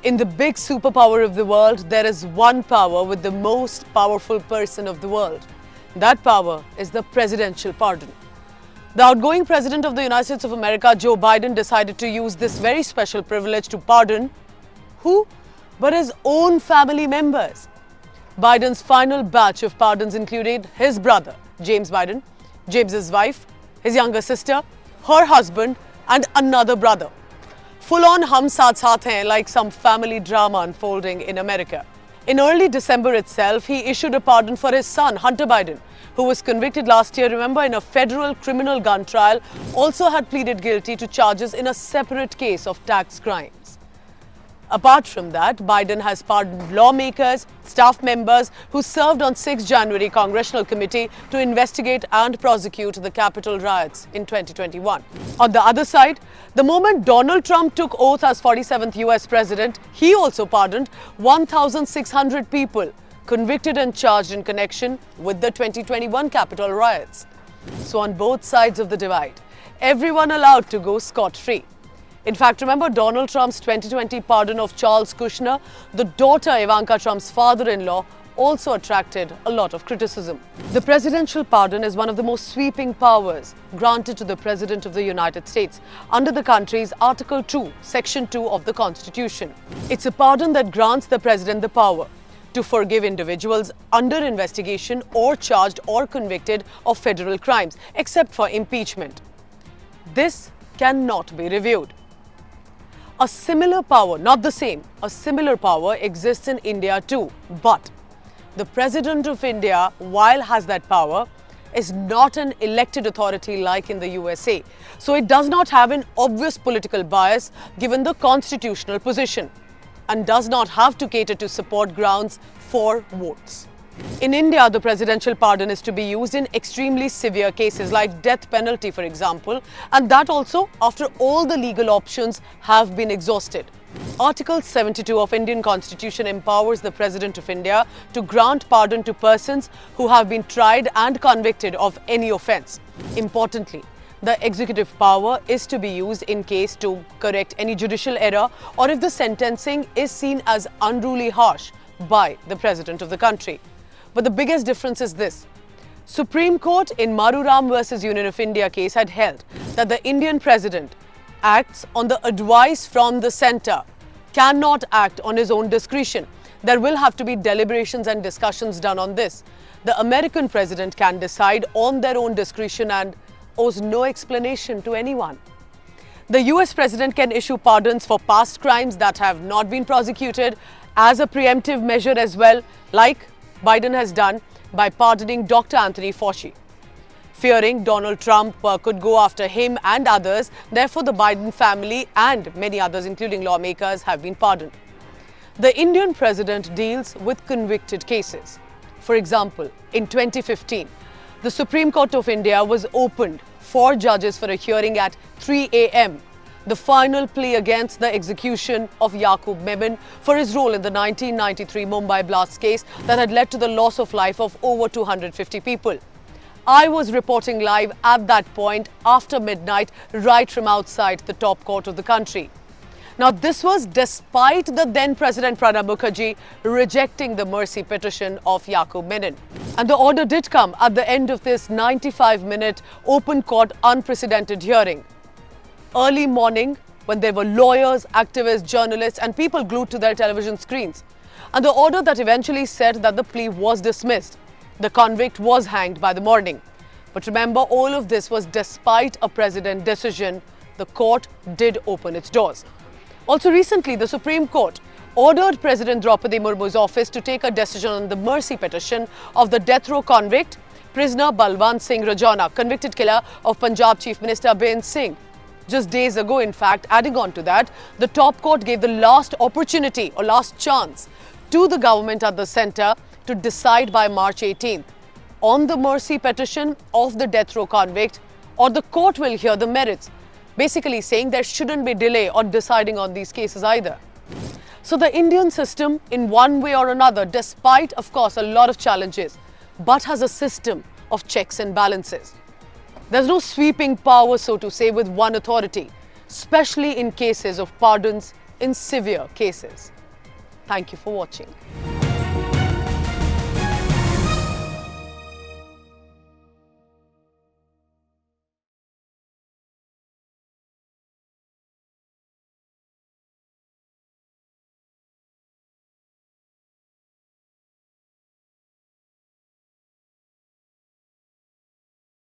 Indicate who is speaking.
Speaker 1: In the big superpower of the world, there is one power with the most powerful person of the world. That power is the presidential pardon. The outgoing president of the United States of America, Joe Biden, decided to use this very special privilege to pardon who? But his own family members. Biden's final batch of pardons included his brother, James Biden, James's wife, his younger sister, her husband, and another brother. Full-on hum saath saath hain, like some family drama unfolding in America. In early December itself, he issued a pardon for his son, Hunter Biden, who was convicted last year, remember, in a federal criminal gun trial, also had pleaded guilty to charges in a separate case of tax crimes. Apart from that, Biden has pardoned lawmakers, staff members who served on 6 January Congressional Committee to investigate and prosecute the Capitol riots in 2021. On the other side, the moment Donald Trump took oath as 47th US President, he also pardoned 1,600 people convicted and charged in connection with the 2021 Capitol riots. So on both sides of the divide, everyone allowed to go scot-free. In fact, remember Donald Trump's 2020 pardon of Charles Kushner? The daughter Ivanka Trump's father-in-law also attracted a lot of criticism. The presidential pardon is one of the most sweeping powers granted to the President of the United States under the country's Article 2, Section 2 of the Constitution. It's a pardon that grants the President the power to forgive individuals under investigation or charged or convicted of federal crimes, except for impeachment. This cannot be reviewed. A similar power, not the same, a similar power exists in India too. But the President of India, while has that power, is not an elected authority like in the USA. So it does not have an obvious political bias given the constitutional position and does not have to cater to support grounds for votes. In India, the presidential pardon is to be used in extremely severe cases like death penalty, for example, and that also after all the legal options have been exhausted. Article 72 of Indian Constitution empowers the President of India to grant pardon to persons who have been tried and convicted of any offence. Importantly, the executive power is to be used in case to correct any judicial error or if the sentencing is seen as unruly harsh by the President of the country. But the biggest difference is this. Supreme Court in Maruram versus Union of India case had held that the Indian President acts on the advice from the centre, cannot act on his own discretion. There will have to be deliberations and discussions done on this. The American President can decide on their own discretion and owes no explanation to anyone. The US President can issue pardons for past crimes that have not been prosecuted as a preemptive measure as well, like Biden has done by pardoning Dr. Anthony Fauci. Fearing Donald Trump could go after him and others, therefore the Biden family and many others, including lawmakers, have been pardoned. The Indian president deals with convicted cases. For example, in 2015, the Supreme Court of India was opened for judges for a hearing at 3 a.m. The final plea against the execution of Yakub Memon for his role in the 1993 Mumbai blast case that had led to the loss of life of over 250 people. I was reporting live at that point after midnight, right from outside the top court of the country. Now, this was despite the then President Pranab Mukherjee rejecting the mercy petition of Yakub Memon. And the order did come at the end of this 95-minute open court unprecedented hearing. Early morning, when there were lawyers, activists, journalists and people glued to their television screens. And the order that eventually said that the plea was dismissed. The convict was hanged by the morning. But remember, all of this was despite a president decision. The court did open its doors. Also recently, the Supreme Court ordered President Draupadi Murmu's office to take a decision on the mercy petition of the death row convict, prisoner Balwant Singh Rajoana, convicted killer of Punjab Chief Minister Singh. Just days ago, in fact, adding on to that, the top court gave the last opportunity or last chance to the government at the centre to decide by March 18th on the mercy petition of the death row convict, or the court will hear the merits, basically saying there shouldn't be delay on deciding on these cases either. So the Indian system, in one way or another, despite of course a lot of challenges, but has a system of checks and balances. There's no sweeping power, so to say, with one authority, especially in cases of pardons in severe cases. Thank you for watching.